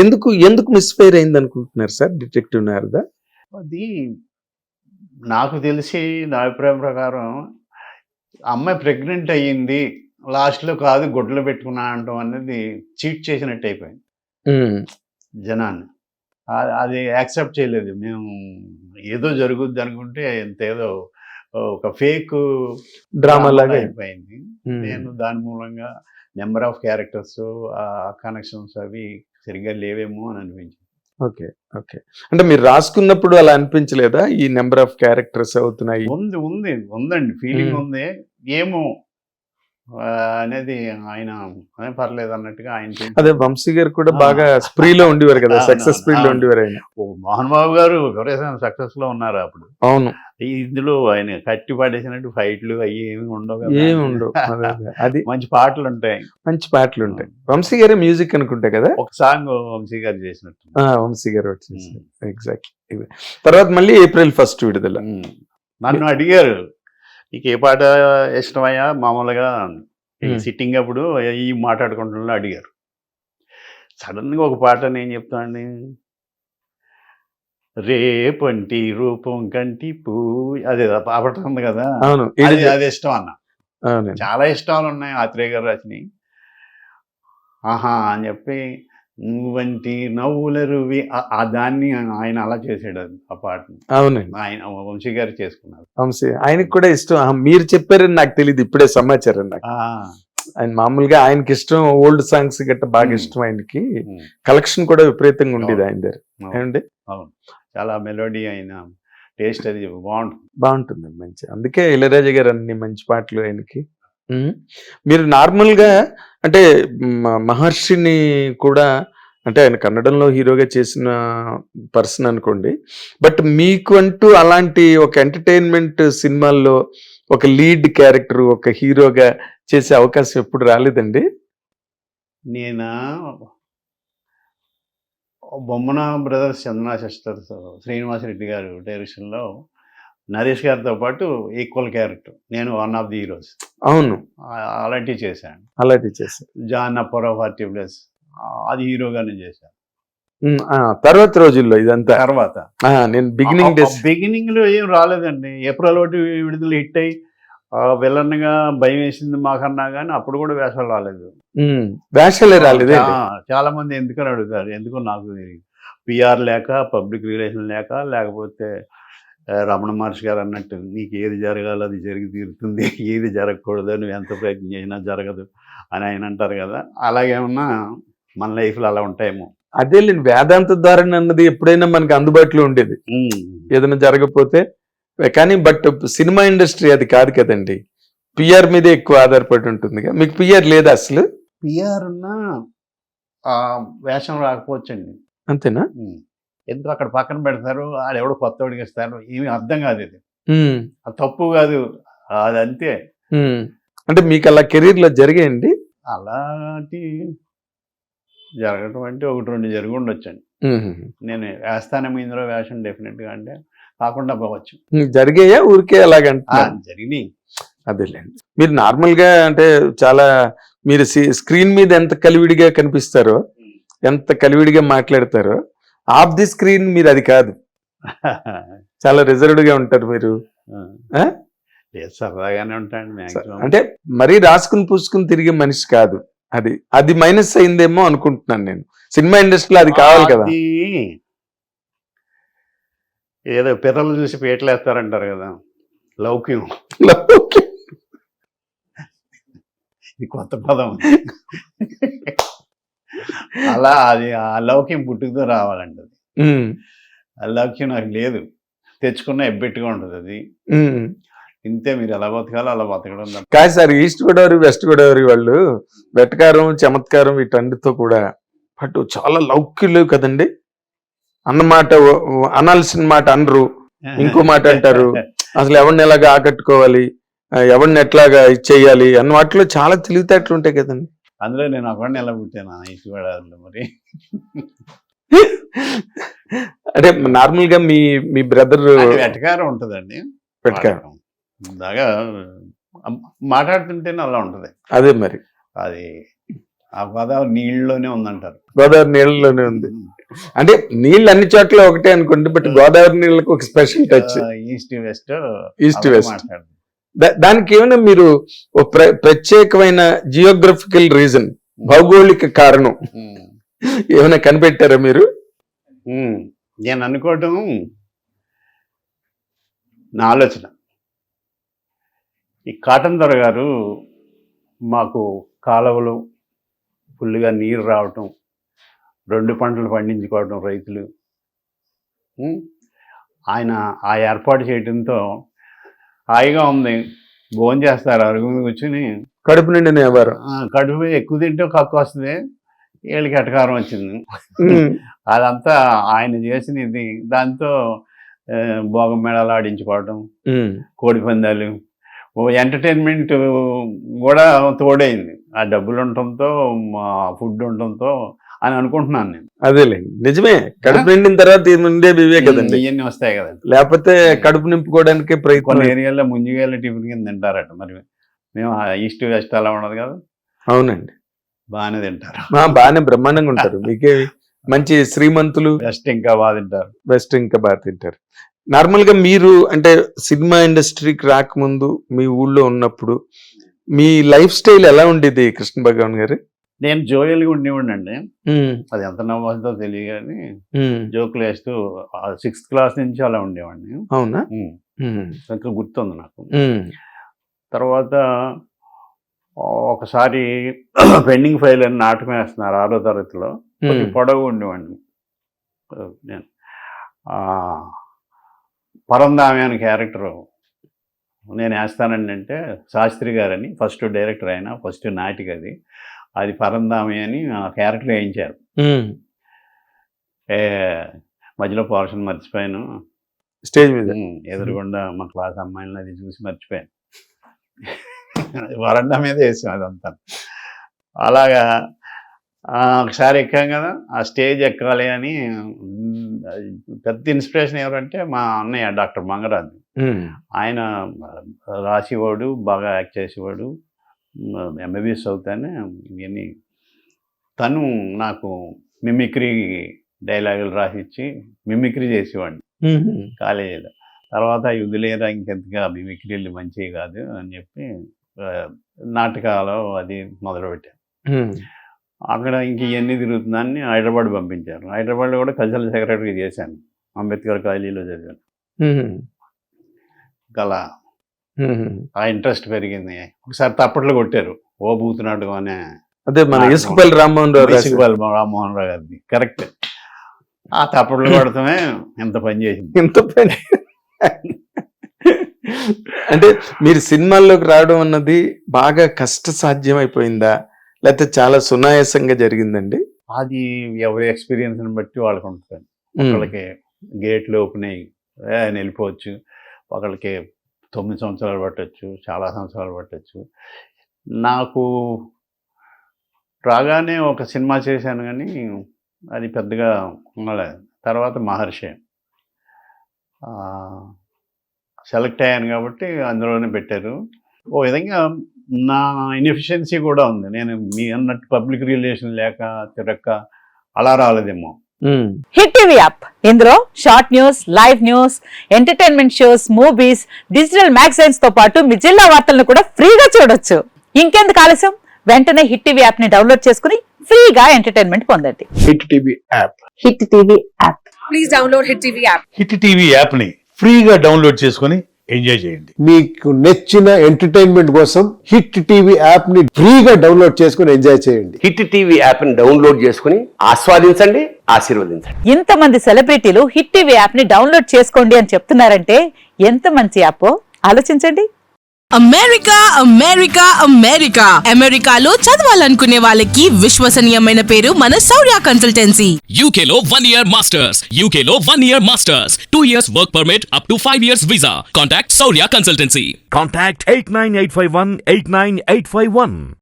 ఎందుకు ఎందుకు మిస్ఫైర్ అయింది అనుకుంటున్నారు సార్ డిటెక్టివ్ నారద? అది నాకు తెలిసి నా అభిప్రాయం ప్రకారం అమ్మాయి ప్రెగ్నెంట్ అయ్యింది. లాస్ట్‌లో కాదు గుడ్లు పెట్టుకున్నా అనటం అనేది చీట్ చేసినట్టు అయిపోయింది ఉమ్, జనాన్ని. అది యాక్సెప్ట్ చేయలేదు. మేము ఏదో జరుగుద్ది అనుకుంటే ఇంతేదో ఒక ఫేక్ డ్రామా లాగా అయిపోయింది. నేను దాని మూలంగా నెంబర్ ఆఫ్ క్యారెక్టర్స్ కనెక్షన్స్ అవి సరిగ్గా లేవేమో అని అనిపించింది. Okay okay. అంటే మీరు రాసుకున్నప్పుడు అలా అనిపించలేదా ఈ నెంబర్ ఆఫ్ క్యారెక్టర్స్ అవుతున్నాయి? ఉందండి ఫీలింగ్ మ్మ్. ఉంది. ఏమో అనేది ఆయన పర్లేదు అన్నట్టుగా ఆయన అదే వంశీ గారు కూడా ఆ. బాగా స్ప్రీలో ఉండేవారు కదా, అవును, సక్సెస్ స్ప్రీలో అవును. ఉండేవారు ఆయన. మోహన్ బాబు గారు విపరీతంగా సక్సెస్ లో ఉన్నారు అప్పుడు. అవును, ఇందులో ఆయన కట్టి పడేసినట్టు ఫైట్లు అవి ఏమి ఉండవు కదా. ఏమి ఉండవు. అదే అదే. అది మంచి పాటలు ఉంటాయి. మంచి పాటలు ఉంటాయి. వంశీ గారే మ్యూజిక్ అనుకుంటా కదా. ఒక సాంగ్ వంశీ గారు చేసినట్టు. వంశీ గారు వచ్చేసి ఎగ్జాక్ట్లీ. తర్వాత మళ్ళీ April 1 విడుదల. నన్ను అడిగారు నీకు ఏ పాట ఇష్టమయ్యా మామూలుగా సిట్టింగ్ అప్పుడు ఈ మాట్లాడుకుంటున్నా అడిగారు. సడన్ గా ఒక పాట నేను చెప్తానండి. రేపంటి రూపం కంటి పూ అదే పాట ఉంది కదా. అవును, అది ఇష్టం అన్న. అవునండి. చాలా ఇష్టాలు ఉన్నాయి ఆత్రేయ గారు రచని. ఆహా అని చెప్పి నువ్వంటి నవ్వుల రువి ఆ దాన్ని ఆయన అలా చేసాడు ఆ పాటని. అవునండి, ఆయన వంశీ గారు చేసుకున్నారు. వంశీ ఆయనకి కూడా ఇష్టం. మీరు చెప్పారని నాకు తెలియదు, ఇప్పుడే సమాచారం నాకు. ఆయన మామూలుగా ఆయనకి ఇష్టం ఓల్డ్ సాంగ్స్ గట్ట బాగా ఇష్టం ఆయనకి. కలెక్షన్ కూడా విపరీతంగా ఉండేది ఆయన దగ్గర. ఏమండి? అవును, చాలా మెలోడీ అయిన టేస్ట్ అది బాగుంటుంది మంచి. అందుకే ఇళయరాజా గారు అన్ని మంచి పాటలు ఆయనకి. మీరు నార్మల్ గా అంటే మహర్షిని కూడా అంటే ఆయన కన్నడంలో హీరోగా చేసిన పర్సన్ అనుకోండి, బట్ మీకు అంటూ అలాంటి ఒక ఎంటర్టైన్మెంట్ సినిమాల్లో ఒక లీడ్ క్యారెక్టర్ ఒక హీరోగా చేసే అవకాశం ఎప్పుడు రాలేదండి? నేను బొమ్మన బ్రదర్స్ చందనా సిస్టర్స్ శ్రీనివాసరెడ్డి గారు డైరెక్షన్లో నరేష్ గారితో పాటు ఈక్వల్ క్యారెక్టర్ నేను వన్ ఆఫ్ ది హీరోస్. అవును, అలాంటివి చేశాను. అలాంటివి చేశాను. జాన్ అప్పర్ ఆఫ్ ఆర్టిబ్లెస్ అది హీరోగానే చేశాను. తర్వాత రోజుల్లో ఇదంతా తర్వాత నేను బిగినింగ్ లో ఏం రాలేదండి. ఏప్రిల్ 1 విడుదల హిట్ అయ్యి విలన్ గా భయం వేసింది మాకన్నా కానీ అప్పుడు కూడా వేషాలు రాలేదు. వేషాలే రాలేదు. చాలా మంది ఎందుకని అడుగుతారు. ఎందుకో నాకు పిఆర్ లేక పబ్లిక్ రిలేషన్ లేకపోతే రమణ మహర్షి గారు అన్నట్టు నీకు ఏది జరగాలో అది జరిగి తీరుతుంది, ఏది జరగకూడదు నువ్వు ఎంత ప్రయత్నం చేసినా జరగదు అని ఆయన అంటారు కదా. అలాగేమన్నా మన లైఫ్లో అలా ఉంటాయేమో. అదే లేని వేదాంత ధారణ అన్నది ఎప్పుడైనా మనకి అందుబాటులో ఉండేది ఏదైనా జరగకపోతే. కానీ బట్ సినిమా ఇండస్ట్రీ అది కాదు కదండి, పిఆర్ మీదే ఎక్కువ ఆధారపడి ఉంటుంది. మీకు పిఆర్ లేదా అసలు? పిఆర్ ఉన్న వేషం రాకపోవచ్చండి. అంతేనా? ఎందుకు అక్కడ పక్కన పెడతారు, వాళ్ళు ఎవడో కొత్తవాడికి ఇస్తారు, ఏమి అర్థం కాదు. ఇది అది తప్పు కాదు, అది అంతే. అంటే మీకు అలా కెరీర్ లో జరిగాయండి అలాంటి జరగటం అంటే 1-2 జరిగి ఉండొచ్చండి. నేను వేస్తానేమో ఇందులో వేషం డెఫినెట్ గా అంటే కాకుండా పోవచ్చు. జరిగాయా ఊరికే అలాగంటే? జరిగినాయి. అదేలేండి. మీరు నార్మల్ గా అంటే చాలా మీరు స్క్రీన్ మీద ఎంత కలివిడిగా కనిపిస్తారో, ఎంత కలివిడిగా మాట్లాడతారో, ఆఫ్ ది స్క్రీన్ మీరు అది కాదు, చాలా రిజర్వ్డ్ గా ఉంటారు మీరు. సరదాగానే ఉంటాయండి. అంటే మరీ రాసుకుని పూసుకుని తిరిగే మనిషి కాదు. అది మైనస్ అయిందేమో అనుకుంటున్నాను నేను. సినిమా ఇండస్ట్రీలో అది కావాలి కదా. ఏదో పిల్లలు చూసి పేటలు వేస్తారంటారు కదా, లౌక్యం. ఇది కొత్త పదం. అలా అది ఆ లౌక్యం పుట్టుకతో రావాలండి. అది ఆ లౌక్యం నాకు లేదు, తెచ్చుకున్న ఎబ్బెట్టుగా ఉంటుంది. అది ఇంతే, మీరు ఎలా బతకాలో అలా బతకడం. కాదు sir, east Godavari west Godavari వాళ్ళు వెటకారం చమత్కారం వీటన్నిటితో కూడా బట్ చాలా లౌక్యులు కదండి. అన్నమాట అనాల్సిన మాట అనరు, ఇంకో మాట అంటారు. అసలు ఎవరిని ఎలాగా ఆకట్టుకోవాలి, ఎవరిని ఎట్లాగా ఇచ్చేయాలి అన్న వాటిలో చాలా తెలివితేటలు ఉంటాయి కదండి. అందులో నేను ఒకరిని ఎలా పుట్టాను ఈస్ట్ గోదావరిలో. మరి అంటే నార్మల్ గా మీ బ్రదర్ వెటకారం ఉంటుందండి. వెటకారం బాగా మాట్లాడుతుంటేనే అలా ఉంటుంది. అదే మరి అది ఆ గోదావరి నీళ్ళలోనే ఉందంటారు. గోదావరి నీళ్ళలోనే ఉంది. అంటే నీళ్ళు అన్ని చోట్ల ఒకటే అనుకోండి, బట్ గోదావరి నీళ్ళకి ఒక స్పెషల్ టచ్. ఈస్ట్ వెస్ట్ మాట్లాడు. దానికి ఏమైనా మీరు ప్రత్యేకమైన జియోగ్రఫికల్ రీజన్, భౌగోళిక కారణం ఏమైనా కనిపెట్టారా మీరు? నేను అనుకోవటం నా ఆలోచన. ఈ కాటన్ దొర గారు మాకు కాలువలు ఫుల్గా నీరు రావటం, 2 పంటలు పండించుకోవటం రైతులు, ఆయన ఆ ఏర్పాటు చేయడంతో హాయిగా ఉంది. భోజనం చేస్తారు అరుగు మీద కూర్చుని, కడుపు నిండిన ఎవరు కడుపు ఎక్కువ తింటే కక్కు వస్తుంది, వీళ్ళకి ఎటకారం వచ్చింది. అదంతా ఆయన చేసిన ఇది. దాంతో భోగం మేళాలు ఆడించుకోవటం, కోడి పందాలు, ఎంటర్టైన్మెంట్ కూడా తోడైంది. ఆ డబ్బులు ఉండటంతో, ఫుడ్ ఉండటంతో అని అనుకుంటున్నాను నేను. అదేలే, నిజమే. కడుపు నిండిన తర్వాత ఉండేవి ఇవే కదండి, ఇవన్నీ వస్తాయి కదండి. లేకపోతే కడుపు నింపుకోవడానికి ప్రయత్నం. కొన్ని ఏరియాల్లో ముంజిగాయల టిఫిన్ కింద తింటారట. మరి మేము ఈస్ట్ వెస్ట్ అలా ఉండదు కదా. అవునండి, బాగానే తింటారు. బాగానే బ్రహ్మాండంగా ఉంటారు. మీకే మంచి శ్రీమంతులు. వెస్ట్ ఇంకా బాగా తింటారు. వెస్ట్ ఇంకా బాగా తింటారు. నార్మల్ గా మీరు అంటే సినిమా ఇండస్ట్రీకి రాకముందు మీ ఊళ్ళో ఉన్నప్పుడు మీ లైఫ్ స్టైల్ ఎలా ఉండేది కృష్ణ భగవాన్ గారు? నేను జోయల్గా ఉండేవాడిని అండి. అది ఎంత నవ్వుతుందో తెలియదు కానీ జోకులు వేస్తూ 6th క్లాస్ నుంచి అలా ఉండేవాడిని. అవునా? ఇంకా గుర్తుంది నాకు. తర్వాత ఒకసారి పెండింగ్ ఫైల్ అని నాటకం వేస్తున్నారు 6వ తరగతిలో. కొంచెం పొడవు ఉండేవాడిని నేను. పరంధామి అని క్యారెక్టరు నేను వేస్తానండి అంటే, శాస్త్రి గారని ఫస్ట్ డైరెక్టర్, ఆయన ఫస్ట్ నాటిక అది పరంధామి అని ఆ క్యారెక్టర్ వేయించారు. మధ్యలో పోర్షన్ మర్చిపోయాను, స్టేజ్ మీద ఎదురుగుండా మా క్లాస్ అమ్మాయిలను అది చూసి మర్చిపోయాను. వరండా మీద వేసాం అదంతా. అలాగా ఒకసారి ఎక్కాం కదా, ఆ స్టేజ్ ఎక్కాలి అని పెద్ద ఇన్స్పిరేషన్ ఎవరంటే మా అన్నయ్య డాక్టర్ మంగరాజు. ఆయన రాసేవాడు, బాగా యాక్ట్ చేసేవాడు, MBBS చదువుతానే ఇవన్నీ. తను నాకు మిమిక్రీ డైలాగులు రాసిచ్చి మిమిక్రీ చేసేవాడిని కాలేజీలో. తర్వాత యుద్ధలేరా ఇంకెంతగా మిమిక్రీలు మంచివి కాదు అని చెప్పి నాటకాలు అది మొదలుపెట్టాను. అక్కడ ఇంక ఇవన్నీ తిరుగుతుందని హైదరాబాద్ పంపించారు. హైదరాబాద్లో కూడా కల్చరల్ సెక్రటరీ చేశాను. అంబేద్కర్ కాలేజీలో చదివాను. అలా ఆ ఇంట్రెస్ట్ పెరిగింది. ఒకసారి తప్పట్లు కొట్టారు, ఓ బూతునాటకం అనే. అదే మన ఇసుకపల్లి రామ్మోహన్ రావు గారిది. కరెక్ట్. ఆ తప్పట్లు కొడతామే ఎంత పని చేసింది. ఎంత పని అంటే మీరు సినిమాల్లోకి రావడం అన్నది బాగా కష్ట సాధ్యం అయిపోయిందా, లేకపోతే చాలా సునాయాసంగా జరిగిందండి? అది ఎవరి ఎక్స్పీరియన్స్ని బట్టి వాళ్ళకి ఉంటుంది. ఒకళ్ళకి గేట్లు ఓపెన్ అయ్యి ఆయన వెళ్ళిపోవచ్చు, ఒకళ్ళకి 9 సంవత్సరాలు పట్టచ్చు, చాలా సంవత్సరాలు పట్టచ్చు. నాకు రాగానే ఒక సినిమా చేశాను కానీ అది పెద్దగా ఉండలేదు. తర్వాత మహర్షి సెలెక్ట్ అయ్యాను కాబట్టి అందులోనే పెట్టారు. ఓ విధంగా నా ఇన్ఎఫిషియన్సీ కూడా ఉంది. నేను మీ అన్నట్టు పబ్లిక్ రిలేషన్ లేక తిరక్క అలా రాలేదేమో. హిట్ టీవీ యాప్, ఇందులో short news, live news, entertainment shows, movies, digital magazines తో పాటు మీ జిల్లా వార్తలను కూడా ఫ్రీగా చూడొచ్చు. ఇంకెందుకు ఆలస్యం, వెంటనే హిట్ టీవీ యాప్ ని డౌన్లోడ్ చేసుకుని ఫ్రీగా ఎంటర్టైన్మెంట్ పొందండి. Hit TV app. Hit TV app. Please download hit TV app. Hit TV app ని ఫ్రీగా డౌన్లోడ్ చేసుకుని ఎంజాయ్ చేయండి. మీకు నచ్చిన ఎంటర్టైన్మెంట్ కోసం హిట్ టీవీ యాప్ ని ఫ్రీగా డౌన్లోడ్ చేసుకుని ఎంజాయ్ చేయండి. హిట్ టీవీ యాప్ ని డౌన్లోడ్ చేసుకుని ఆస్వాదించండి, ఆశీర్వదించండి. ఇంతమంది సెలబ్రిటీలు హిట్ టీవీ యాప్ ని డౌన్లోడ్ చేసుకోండి అని చెప్తున్నారంటే ఎంత మంచి యాప్ ఆలోచించండి. అమెరికా అమెరికా అమెరికా అమెరికాలో చదవాలనుకునే వాళ్ళకి విశ్వసనీయమైన పేరు మన శౌర్య కన్సల్టెన్సీ. UK లో 1 year masters, UK లో 1 year masters, 2 years work permit up to 5 years visa. Contact Saurya Consultancy. Contact 89851 89851.